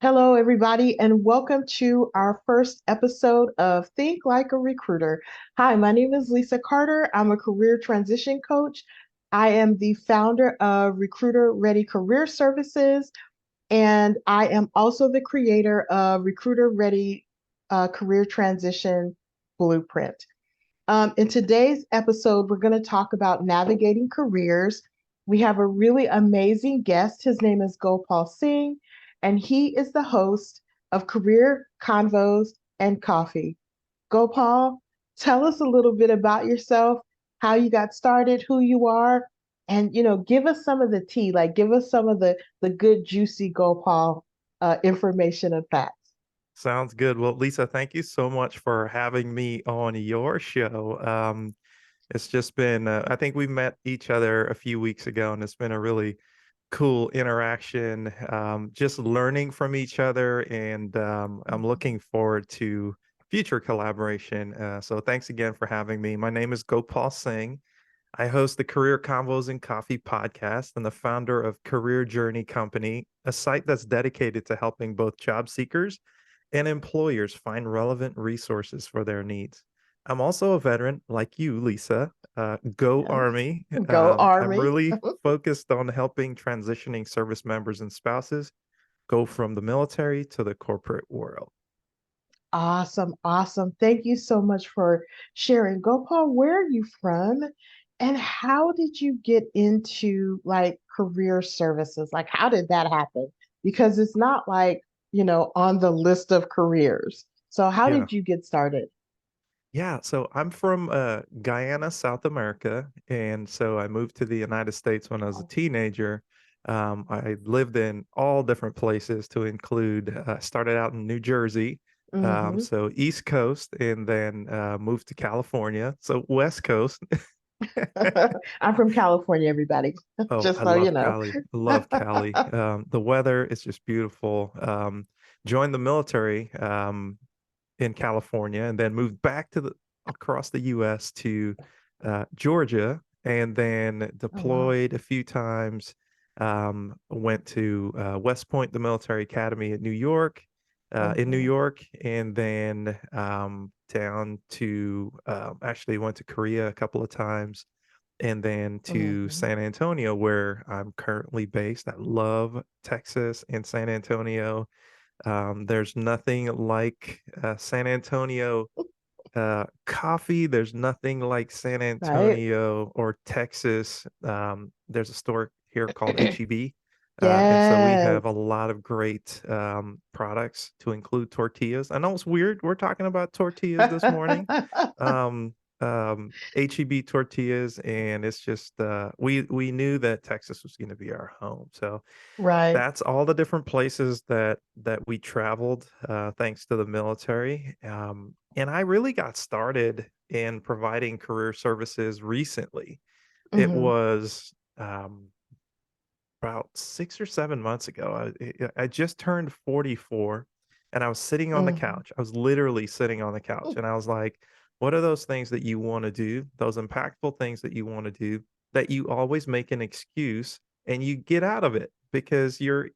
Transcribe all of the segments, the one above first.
Hello, everybody, and welcome to our first episode of Think Like a Recruiter. Hi, my name is Lisa Carter. I'm a career transition coach. I am the founder of Recruiter Ready Career Services, and I am also the creator of Recruiter Ready Career Transition Blueprint. In today's episode, we're going to talk about navigating careers. We have a really amazing guest. His name is Gopal Singh, and he is the host of Career Convos and Coffee. Gopal, tell us a little bit about yourself, how you got started, who you are, and give us some of the tea, like give us some of the good, juicy Gopal information and facts. Sounds good. Well, Lisa, thank you so much for having me on your show. It's just been, I think we met each other a few weeks ago, and it's been a really cool interaction, just learning from each other. And I'm looking forward to future collaboration. So thanks again for having me. My name is Gopal Singh. I host the Career Convos and Coffee podcast and the founder of Career Journey Company, a site that's dedicated to helping both job seekers and employers find relevant resources for their needs. I'm also a veteran like you, Lisa. Go Yes. Army. Go I'm Army. really focused on helping transitioning service members and spouses go from the military to the corporate world. Awesome, awesome. Thank you so much for sharing. Gopal, where are you from? And how did you get into like career services? Like, how did that happen? Because it's not like, on the list of careers. So, how Yeah. did you get started? Yeah, so I'm from Guyana, South America, and so I moved to the United States when I was a teenager. I lived in all different places to include, started out in New Jersey, Hmm. so East Coast, and then moved to California, so West Coast. I'm from California, everybody, Oh, just I so you love know. Cali. Love Cali. The weather is just beautiful. Joined the military in California and then moved back to the across the US to Georgia and then Oh, wow. deployed a few times. Went to West Point, the military academy at New York, in New Hmm. York, and then down to actually went to Korea a couple of times and then to Hmm. San Antonio, where I'm currently based. I love Texas and San Antonio. There's nothing like San Antonio coffee. There's nothing like San Right? Antonio or Texas. There's a store here called HEB. And so we Yes. have a lot of great products to include tortillas. I know it's weird. We're talking about tortillas this morning. Um, HEB tortillas, and it's just we knew that Texas was going to be our home. So Right. that's all the different places that we traveled thanks to the military. And I really got started in providing career services recently. It Hmm. was about 6 or 7 months ago. I just turned 44 and I was sitting on the Hmm. couch. I was literally sitting on the couch and I was like, what are those things that you want to do? Those impactful things that you want to do that you always make an excuse and you get out of it because you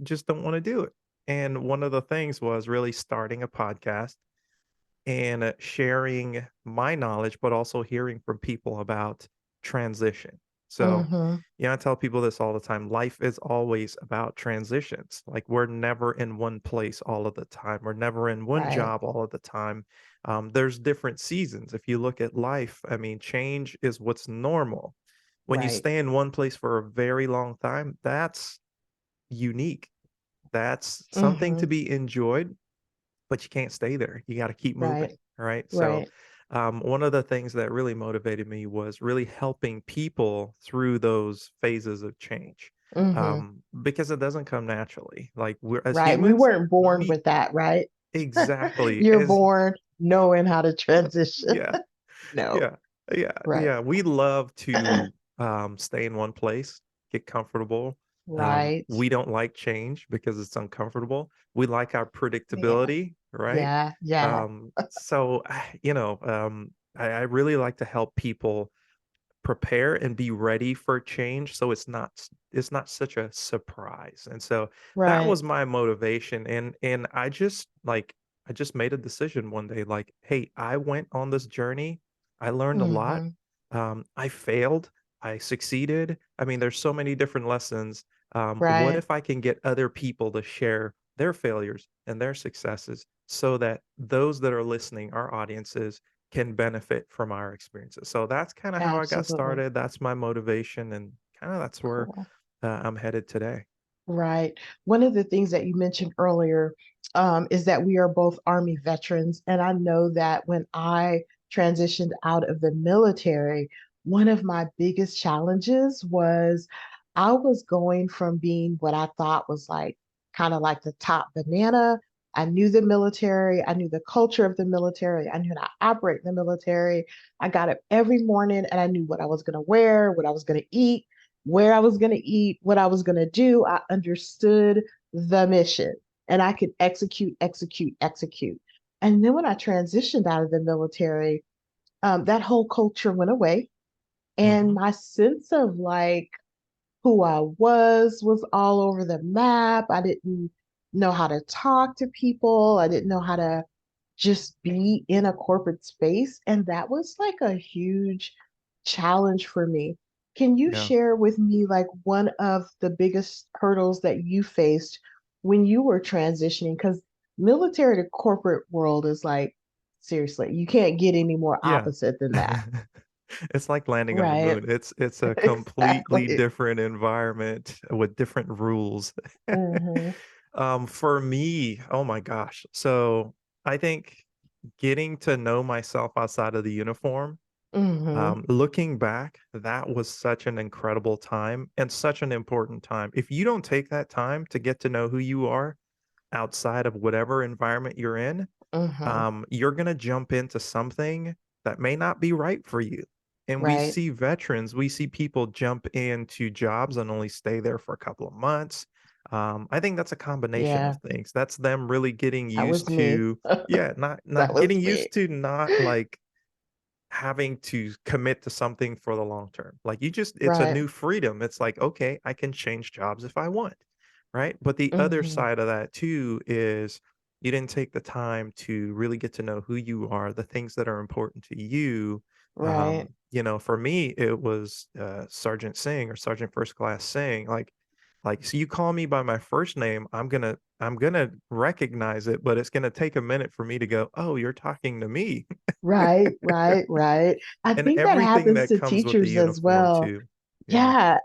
just don't want to do it. And one of the things was really starting a podcast and sharing my knowledge, but also hearing from people about transition. So, Hmm. I tell people this all the time. Life is always about transitions. Like we're never in one place all of the time. We're never in one Right. job all of the time. There's different seasons. If you look at life, I mean, change is what's normal. When you Right. stay in one place for a very long time, that's unique. That's something to Hmm. be enjoyed, but you can't stay there. You got to keep Right. moving. All right. So, Right. one of the things that really motivated me was really helping people through those phases of change, Hmm. because it doesn't come naturally. Like we're as Right. We humans, weren't born we with that, right? exactly You're as born knowing how to transition. yeah, No. yeah, yeah, Right. yeah. We love to stay in one place, get comfortable. Right. We don't like change because it's uncomfortable. We like our Yeah. predictability, right? Yeah. Yeah. So I really like to help people prepare and be ready for change so it's not such a surprise. And so that Right. was my motivation, and I just made a decision one day, like, hey, I went on this journey. I learned a lot. Mm-hmm. I failed. I succeeded. I mean, there's so many different lessons. What Right. if I can get other people to share their failures and their successes so that those that are listening, our audiences, can benefit from our experiences? So that's kind of how I got Absolutely. started. That's my motivation, and kind of that's where Cool. I'm headed today. Right. One of the things that you mentioned earlier is that we are both Army veterans. And I know that when I transitioned out of the military, one of my biggest challenges was I was going from being what I thought was like kind of like the top banana. I knew the military, I knew the culture of the military, I knew how to operate in the military. I got up every morning and I knew what I was going to wear, what I was going to eat, where I was going to eat, what I was going to do. I understood the mission and I could execute, execute, execute. And then when I transitioned out of the military, that whole culture went away. And Hmm. my sense of like who I was all over the map. I didn't know how to talk to people. I didn't know how to just be in a corporate space. And that was like a huge challenge for me. Can you Yeah. share with me like one of the biggest hurdles that you faced when you were transitioning? Because military to corporate world is like, seriously, you can't get any more Yeah. opposite than that. It's like landing on the Right. moon. It's a completely Exactly. different environment with different rules. Hmm. For me, oh my gosh. So I think getting to know myself outside of the uniform, Hmm. looking back, that was such an incredible time and such an important time. If you don't take that time to get to know who you are outside of whatever environment you're in, Hmm. you're gonna jump into something that may not be right for you. And we Right. see veterans, we see people jump into jobs and only stay there for a couple of months. I think that's a combination of Yeah, things. That's them really getting that used was me. to, yeah, That not was getting me. used to not like having to commit to something for the long term. Like you just it's a Right. new freedom. It's like, okay, I can change jobs if I want, right? But the other Hmm. side of that too is you didn't take the time to really get to know who you are, the things that are important to you. Right. For me, it was Sergeant Singh or Sergeant First Class Singh. Like, so you call me by my first name, I'm gonna recognize it, but it's gonna take a minute for me to go, oh, you're talking to me. Right. Right. Right. I And think that everything happens that to comes with the teachers as uniform well. too. Yeah. Yeah,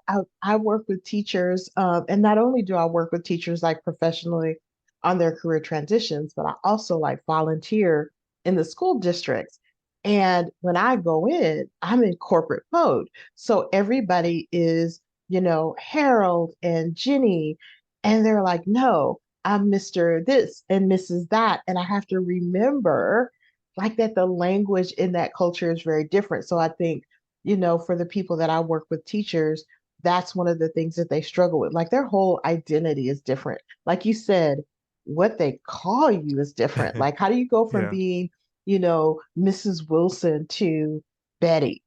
I work with teachers, and not only do I work with teachers like professionally on their career transitions, but I also like volunteer in the school districts. And when I go in, I'm in corporate mode. So everybody is, Harold and Jenny, and they're like, no, I'm Mr. This and Mrs. That. And I have to remember like that the language in that culture is very different. So I think for the people that I work with, teachers, that's one of the things that they struggle with. Like their whole identity is different. Like you said, what they call you is different. Like, how do you go from Yeah. being, Mrs. Wilson to Betty,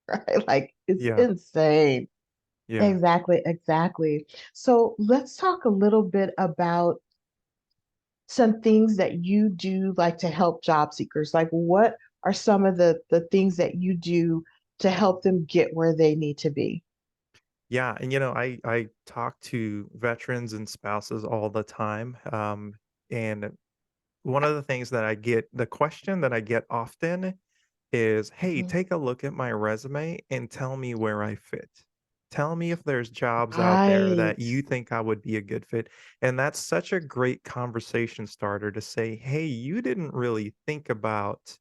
right? Like, it's Yeah. insane. Yeah. Exactly, exactly. So let's talk a little bit about some things that you do like to help job seekers. Like, what are some of the things that you do to help them get where they need to be? Yeah, and I talk to veterans and spouses all the time. And one of the things that the question that I get often is, "Hey, Mhm. take a look at my resume and tell me where I fit. Tell me if there's jobs out there that Right. you think I would be a good fit." And that's such a great conversation starter to say, "Hey, you didn't really think about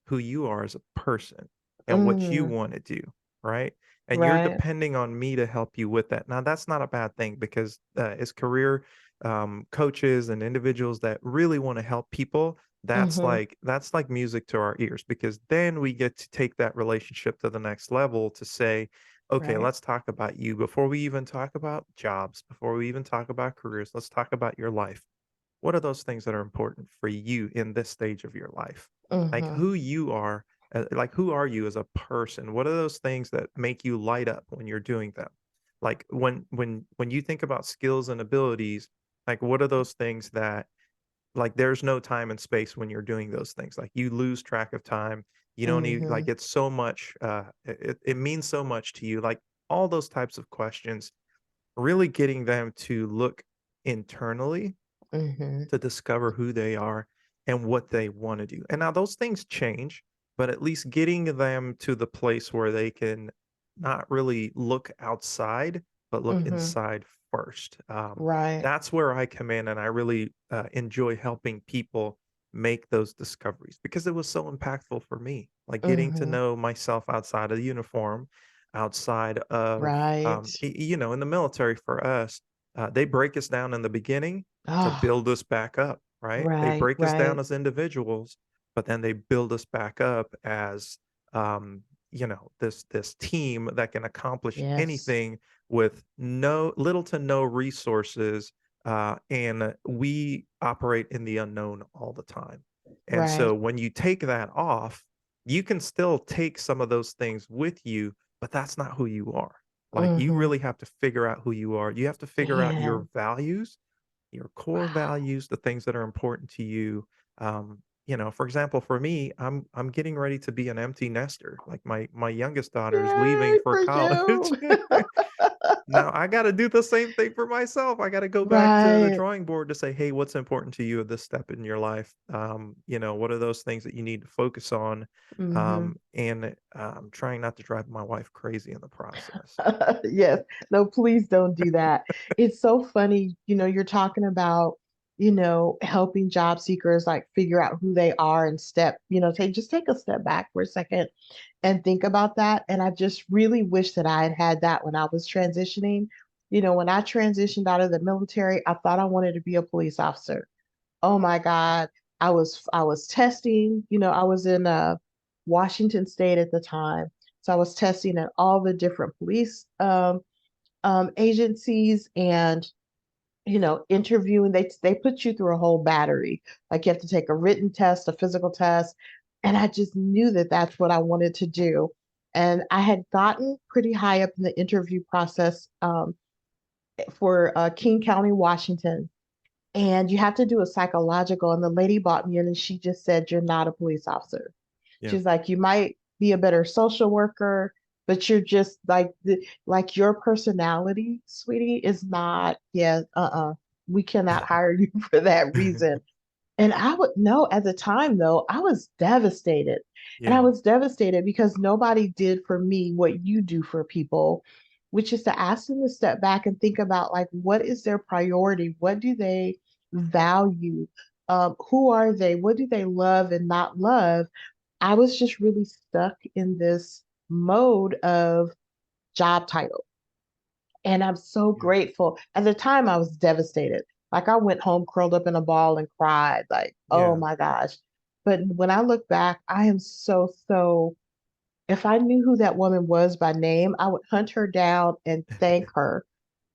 who you are as a person and what you Mm, want to do, right? And you're right. depending on me to help you with that." Now, that's not a bad thing because as career coaches and individuals that really want to help people, Hmm. that's like music to our ears, because then we get to take that relationship to the next level to say, okay, Right. let's talk about you before we even talk about jobs, before we even talk about careers. Let's talk about your life. What are those things that are important for you in this stage of your life? Like Hmm. who you are Like, who are you as a person? What are those things that make you light up when you're doing them? Like when you think about skills and abilities, like what are those things that like, there's no time and space when you're doing those things, like, you lose track of time, you don't need Mm-hmm. like, it's so much, it means so much to you, like, all those types of questions, really getting them to look internally Mm-hmm. to discover who they are and what they wanna do. And now those things change, but at least getting them to the place where they can not really look outside, but look Mm-hmm. inside first. Right. That's where I come in, and I really, enjoy helping people make those discoveries because it was so impactful for me, like getting to Mm-hmm. know myself outside of the uniform, outside of, Right. in the military for us, they break us down in the beginning to Oh, build us back up, right? They right, break us down right. as individuals, but then they build us back up as this team that can accomplish Yes. anything with no little to no resources, and we operate in the unknown all the time. And Right. so when you take that off, you can still take some of those things with you, but that's not who you are. Like you Mm-hmm. really have to figure out who you are. You have to figure out your Man. values, your core Wow. values, the things that are important to you. For example, for me, I'm getting ready to be an empty nester. Like my youngest daughter is leaving Yay for for college. you. Now I got to do the same thing for myself. I got to go back to the Right. drawing board to say, hey, what's important to you at this step in your life? What are those things that you need to focus on? Mm-hmm. And trying not to drive my wife crazy in the process. Yes. No, please don't do that. It's so funny, you're talking about, helping job seekers like figure out who they are and take a step back for a second and think about that. And I just really wish that I had had that when I was transitioning. When I transitioned out of the military, I thought I wanted to be a police officer. Oh my God. I was testing, I was in Washington State at the time. So I was testing at all the different police agencies and interviewing. They put you through a whole battery. Like you have to take a written test, a physical test, and I just knew that that's what I wanted to do. And I had gotten pretty high up in the interview process for King County, Washington. And you have to do a psychological. And the lady brought me in and she just said, "You're not a police officer." Yeah. She's like, "You might be a better social worker, but you're just like your personality, sweetie, is not, yeah, we cannot hire you for that reason." And I would know at the time, though, I was devastated. And I Yeah. was devastated because nobody did for me what you do for people, which is to ask them to step back and think about like, what is their priority? What do they value? Who are they? What do they love and not love? I was just really stuck in this mode of job title. And I'm so Yeah. grateful. At the time, I was devastated. Like I went home curled up in a ball and cried, like, oh Yeah. my gosh. But when I look back, I am so, if I knew who that woman was by name, I would hunt her down and thank her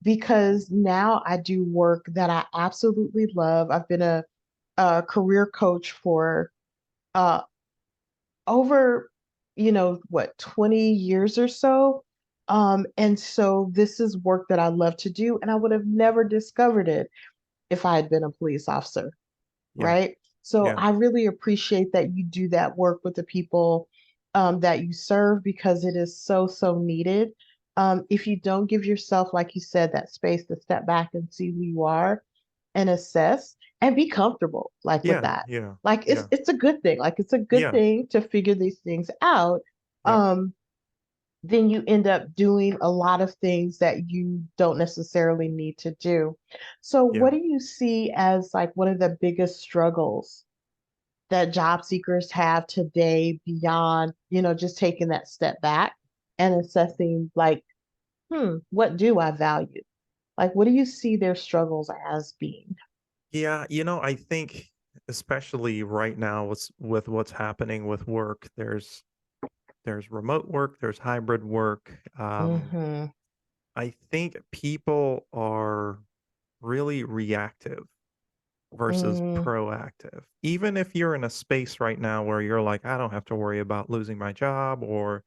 because now I do work that I absolutely love. I've been a career coach for uh, over, what, 20 years or so. And so this is work that I love to do, and I would have never discovered it if I had been a police officer, Yeah. right? So Yeah. I really appreciate that you do that work with the people that you serve because it is so needed. If you don't give yourself, like you said, that space to step back and see who you are, and assess and be comfortable like with Yeah. that. Yeah. Like it's Yeah. it's a good thing. Like it's a good Yeah. thing to figure these things out. Yep. Um, then you end up doing a lot of things that you don't necessarily need to do. So Yeah. what do you see as like one of the biggest struggles that job seekers have today beyond, just taking that step back and assessing like, what do I value? Like, what do you see their struggles as being? Yeah, I think especially right now with what's happening with work, there's remote work, there's hybrid work. Mm-hmm. I think people are really reactive versus Mm, proactive. Even if you're in a space right now where you're like, I don't have to worry about losing my job or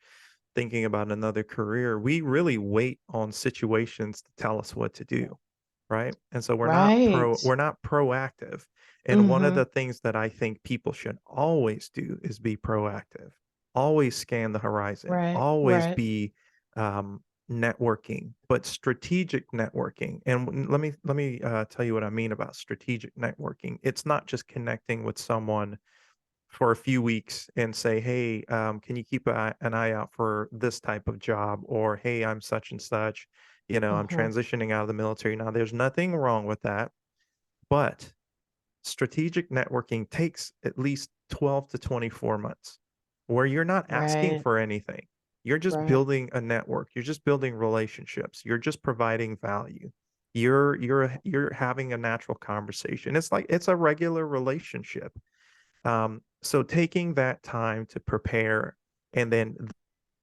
thinking about another career, we really wait on situations to tell us what to do, right? And so right. we're not proactive. And one of Mm-hmm. the things that I think people should always do is be proactive. Always scan the horizon. Right. Always Right. be networking, but strategic networking. And let me tell you what I mean about strategic networking. It's not just connecting with someone for a few weeks and say, hey, can you keep an eye out for this type of job? Or, hey, I'm such and such, I'm Mm-hmm. transitioning out of the military. Now, there's nothing wrong with that, but strategic networking takes at least 12 to 24 months where you're not asking Right. for anything. You're just Right. building a network. You're just building relationships. You're just providing value. You're having a natural conversation. It's like it's a regular relationship. So taking that time to prepare and then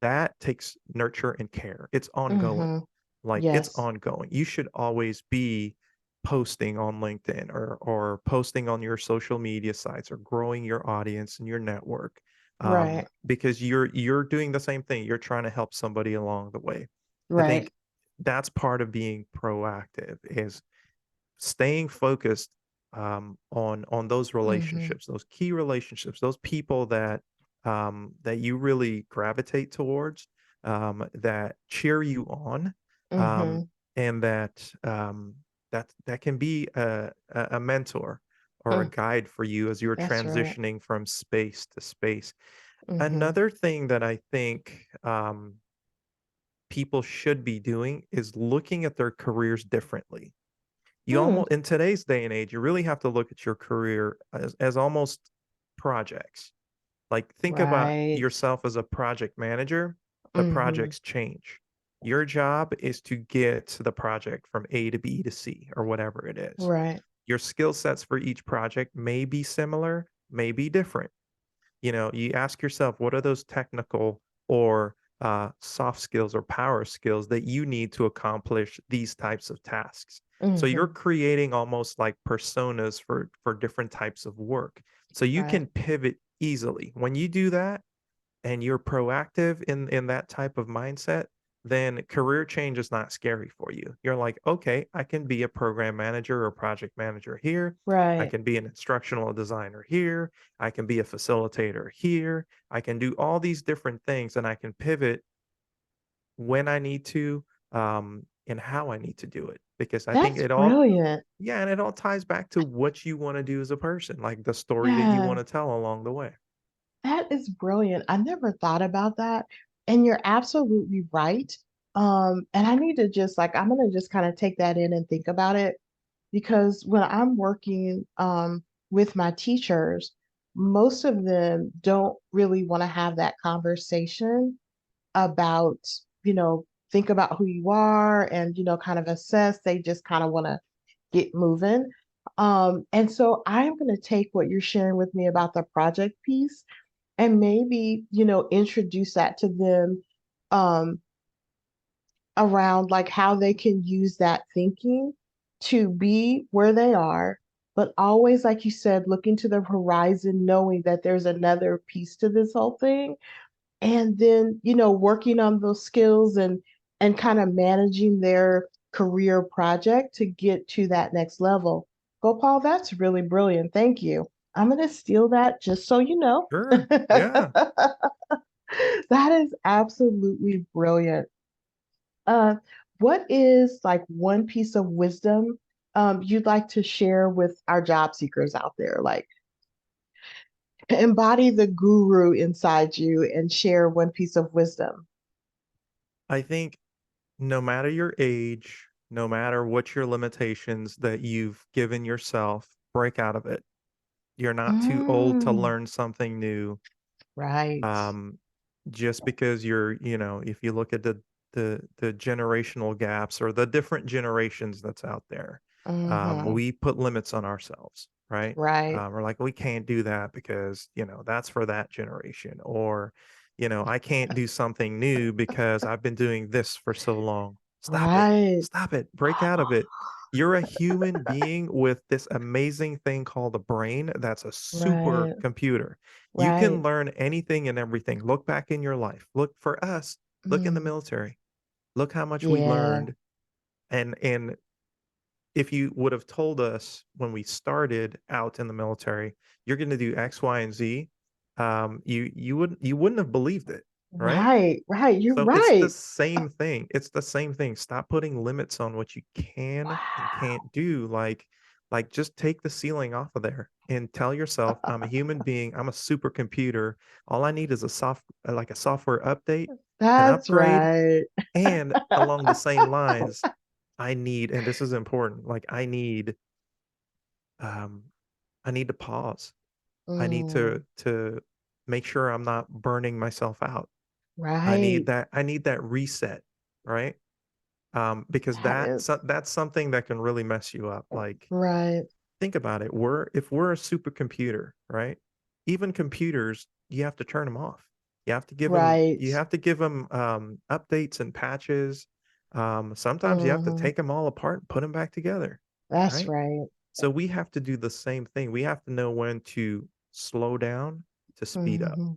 that takes nurture and care. It's ongoing. Mm-hmm. Like it's Yes. ongoing. You should always be posting on LinkedIn or posting on your social media sites or growing your audience and your network. Right. Because you're doing the same thing. You're trying to help somebody along the way. I Right. think that's part of being proactive is staying focused on those Mm-hmm. relationships, those key relationships, those people that you really gravitate towards, that cheer you on, um, Mm-hmm. and that can be a mentor or a Mm. guide for you as you're That's right. transitioning from space to space. Mm-hmm. Another thing that I think people should be doing is looking at their careers differently. You Mm. almost in today's day and age, you really have to look at your career as almost projects. Like think about Right. yourself as a project manager, the Mm-hmm. projects change. Your job is to get the project from A to B to C or whatever it is. Right. Your skill sets for each project may be similar, may be different. You ask yourself, what are those technical or soft skills or power skills that you need to accomplish these types of tasks? So you're Mm-hmm. creating almost like personas for different types of work. So you Right. can pivot easily. When you do that, and you're proactive in that type of mindset, then career change is not scary for you. You're like, okay, I can be a program manager or project manager here. I Right. can be an instructional designer here. I can be a facilitator here. I can do all these different things and I can pivot when I need to, and how I need to do it. Because I think That's it all, brilliant. yeah, and it all ties back to what you want to do as a person, like the story that you want Yeah. to tell along the way. That is brilliant. I never thought about that. And you're absolutely right. And I need to just like, I'm gonna just kind of take that in and think about it because when I'm working with my teachers, most of them don't really want to have that conversation about, think about who you are and, kind of assess. They just kind of want to get moving. And so I'm going to take what you're sharing with me about the project piece and maybe, introduce that to them um, around like how they can use that thinking to be where they are, but always, like you said, looking to the horizon, knowing that there's another piece to this whole thing. And then, working on those skills and kind of managing their career project to get to that next level. Gopal, that's really brilliant. Thank you. I'm going to steal that just so you know. Sure. Yeah. That is absolutely brilliant. Uh, what is like one piece of wisdom you'd like to share with our job seekers out there? Like embody the guru inside you and share one piece of wisdom. I think no matter your age, no matter what your limitations that you've given yourself, break out of it. You're not too old to Mm, learn something new. right. Um, just because if you look at the generational gaps or the different generations that's out there, Hmm. we put limits on ourselves, right? Right. We're like, we can't do that because, that's for that generation, or, I can't do something new because I've been doing this for so long. Stop it. Right. Stop it. Break out of it. you're a human being with this amazing thing called a brain that's a super Right, computer. You can right. learn anything and everything. Look back in your life. Look for us, look in the Mm, military. Look how much we yeah, learned. And if you would have told us when we started out in the military, you're going to do X, Y, and Z, you wouldn't have believed it, right? right, right. You're So it's the right. same thing. It's the same thing. Stop putting limits on what you can and Wow. can't do. Like just take the ceiling off of there and tell yourself, I'm a human being. I'm a supercomputer. All I need is like a software update, an That's upgrade, right. and along the same lines, and this is important, like um, I need to pause. I need Mm, to make sure I'm not burning myself out. right. I need that reset, right? Because That is that's something that can really mess you up. Like, right, think about it. If we're a supercomputer, right? Even computers, you have to turn them off. right. You have to give them updates and patches. Sometimes you have to Hmm. take them all apart and put them back together, That's right? right. So we have to do the same thing. We have to know when to slow down to speed up, Hmm.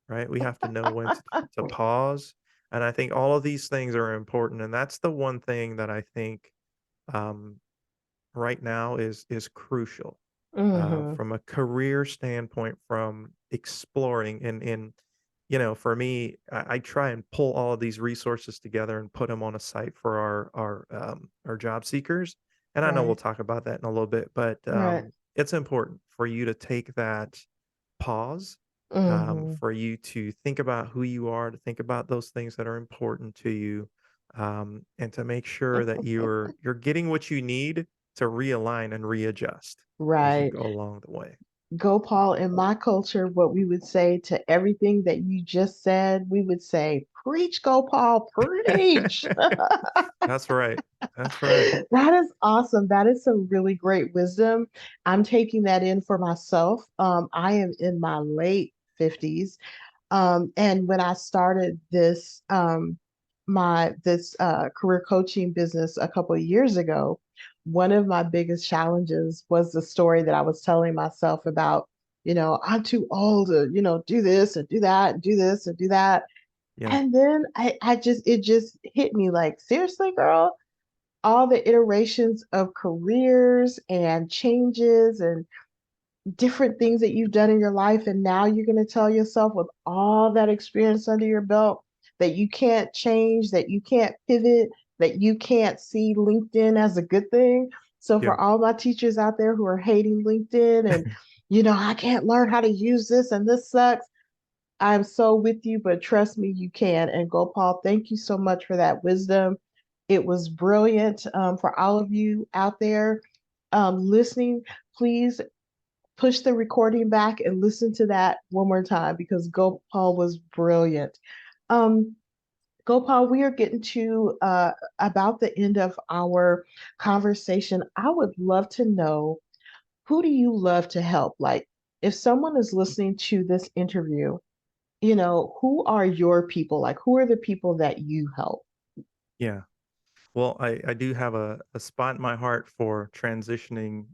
right? We have to know when to pause. And I think all of these things are important. And that's the one thing that I think um, right now is crucial Hmm. from a career standpoint, from exploring. And for me, I try and pull all of these resources together and put them on a site for our job seekers. And I know we'll Right, talk about that in a little bit, but right. it's important for you to take that pause, Hmm. for you to think about who you are, to think about those things that are important to you, and to make sure that you're getting what you need to realign and readjust as you Right. go along the way. Gopal, in my culture, what we would say to everything that you just said, we would say, preach, Gopal, preach. That's right. That's right. That is awesome. That is some really great wisdom. I'm taking that in for myself. I am in my late 50s. And when I started this career coaching business a couple of years ago, one of my biggest challenges was the story that I was telling myself about, I'm too old to, do this and do that and do this and do that. Yeah. And then it just hit me like, seriously, girl, all the iterations of careers and changes and different things that you've done in your life, and now you're going to tell yourself with all that experience under your belt that you can't change, that you can't pivot, that you can't see LinkedIn as a good thing. So Yeah. for all my teachers out there who are hating LinkedIn and I can't learn how to use this and this sucks, I'm so with you, but trust me, you can. And Gopal, thank you so much for that wisdom. It was brilliant. For all of you out there listening, please push the recording back and listen to that one more time because Gopal was brilliant. Um, Gopal, we are getting to about the end of our conversation. I would love to know, who do you love to help? Like, if someone is listening to this interview, who are your people? Like, who are the people that you help? Yeah. Well, I do have a spot in my heart for transitioning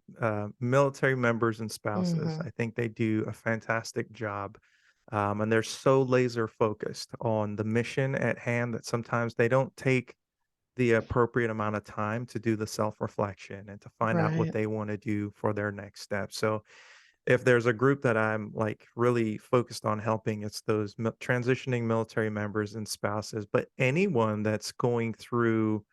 military members and spouses. Hmm. I think they do a fantastic job. And they're so laser focused on the mission at hand that sometimes they don't take the appropriate amount of time to do the self reflection and to find out what Right. they want to do for their next step. So, if there's a group that I'm like really focused on helping, it's those transitioning military members and spouses, but anyone that's going through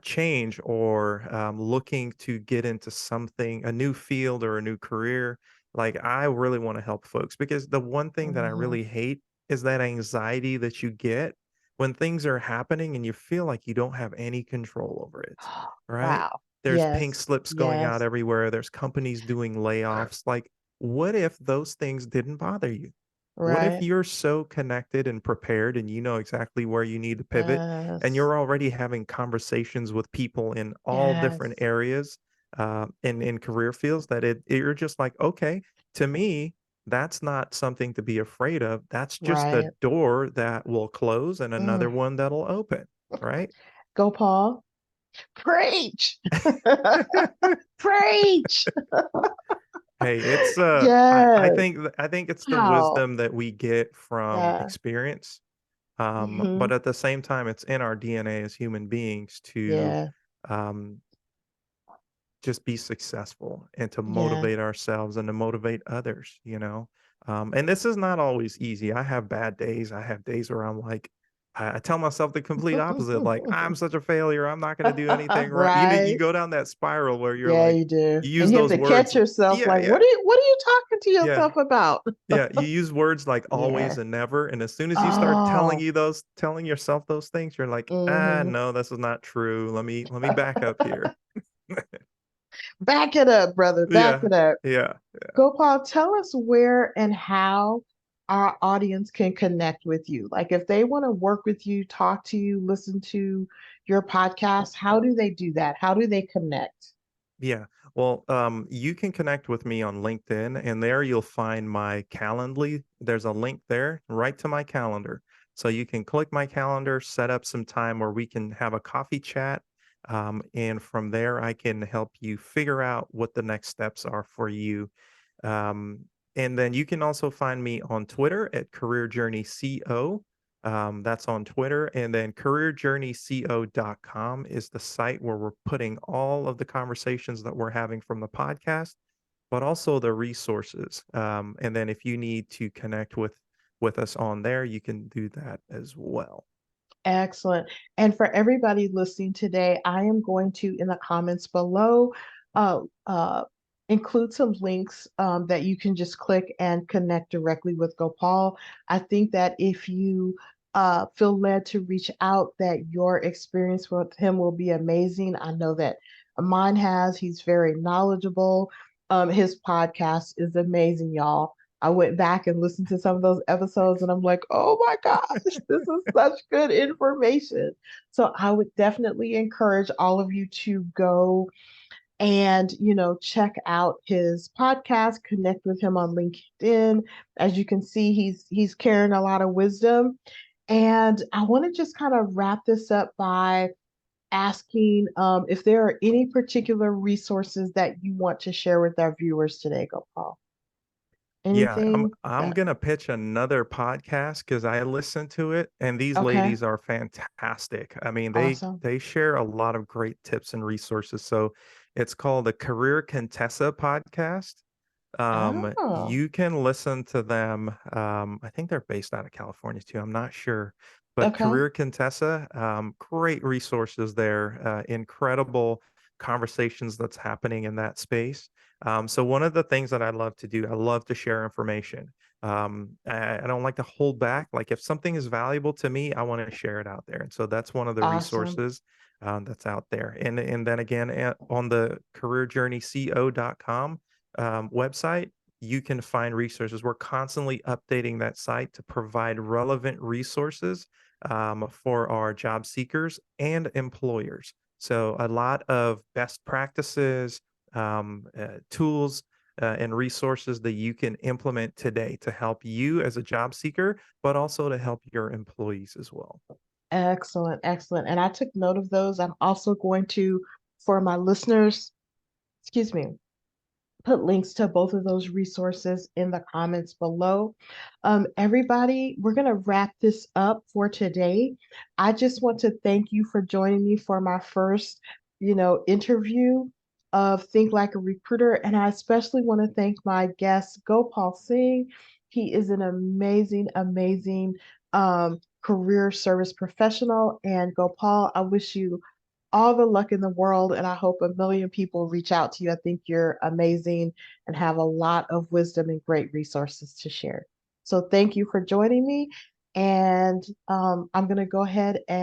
change or looking to get into something, a new field or a new career. Like, I really want to help folks because the one thing that I Hmm. really hate is that anxiety that you get when things are happening and you feel like you don't have any control over it, right? Wow. There's pink Yes. slips going out Yes. everywhere. There's companies doing layoffs. Like, what if those things didn't bother you? What if Right. you're so connected and prepared and you know exactly where you need to pivot and Yes. you're already having conversations with people in all different Yes. areas in career fields that you're just like, okay, to me, that's not something to be afraid of. That's just a Right. door that will close and another Mm. one that'll open, right? Gopal. Preach. Preach. Hey, it's Yes. I think it's the Wow. wisdom that we get from Yeah. experience. Hmm. But at the same time, it's in our DNA as human beings to Yeah. um just be successful and to Yeah. motivate ourselves and to motivate others, you know? And this is not always easy. I have bad days. I have days where I'm like, I tell myself the complete opposite, like, I'm such a failure. I'm not going to do anything right. You Right. go down that spiral where you're Yeah, like, you do. you And use you have those to catch words. yourself Yeah, like, yeah, what are you talking to yeah. yourself about? Yeah, you use words like Yeah. always and never, and as soon as you start Oh. telling yourself those things, you're like, ah, Hmm. no, this is not true. Let me back up here. Back it up, brother. Back Yeah, it up. yeah. Gopal, tell us where and how our audience can connect with you. Like if they want to work with you, talk to you, listen to your podcast, how do they do that? How do they connect? Yeah. Well, you can connect with me on LinkedIn, and there you'll find my Calendly. There's a link there right to my calendar. So you can click my calendar, set up some time where we can have a coffee chat. And from there, I can help you figure out what the next steps are for you. Um, and then you can also find me on Twitter at Career Journey CO. That's on Twitter. And then careerjourneyco.com is the site where we're putting all of the conversations that we're having from the podcast, but also the resources. And then if you need to connect with us on there, you can do that as well. Excellent. And for everybody listening today, I am going to, in the comments below, uh, uh, include some links that you can just click and connect directly with Gopal. I think that if you feel led to reach out, that your experience with him will be amazing. I know that mine has. He's very knowledgeable. His podcast is amazing, y'all. I went back and listened to some of those episodes and I'm like, oh my gosh, this is such good information. So I would definitely encourage all of you to go and, check out his podcast, connect with him on LinkedIn. As you can see, he's carrying a lot of wisdom. And I want to just kind of wrap this up by asking if there are any particular resources that you want to share with our viewers today, Gopal. Yeah, Anything I'm that gonna pitch another podcast because I listened to it, and these okay. ladies are fantastic. I mean, Awesome. they share a lot of great tips and resources. So it's called the Career Contessa podcast. Oh, You can listen to them. I think they're based out of California too. I'm not sure, but okay. Career Contessa, great resources there. Incredible conversations that's happening in that space. So one of the things that I love to do, I love to share information. I don't like to hold back. Like if something is valuable to me, I want to share it out there. And so that's one of the Awesome. resources that's out there. And then again, on the careerjourneyco.com website, you can find resources. We're constantly updating that site to provide relevant resources for our job seekers and employers. So a lot of best practices, tools, and resources that you can implement today to help you as a job seeker, but also to help your employees as well. Excellent. Excellent. And I took note of those. I'm also going to, for my listeners, excuse me, put links to both of those resources in the comments below. Everybody, we're going to wrap this up for today. I just want to thank you for joining me for my first, interview of Think Like a Recruiter. And I especially want to thank my guest, Gopal Singh. He is an amazing, amazing career service professional. And Gopal, I wish you all the luck in the world, and I hope a million people reach out to you. I think you're amazing and have a lot of wisdom and great resources to share. So thank you for joining me. And I'm going to go ahead and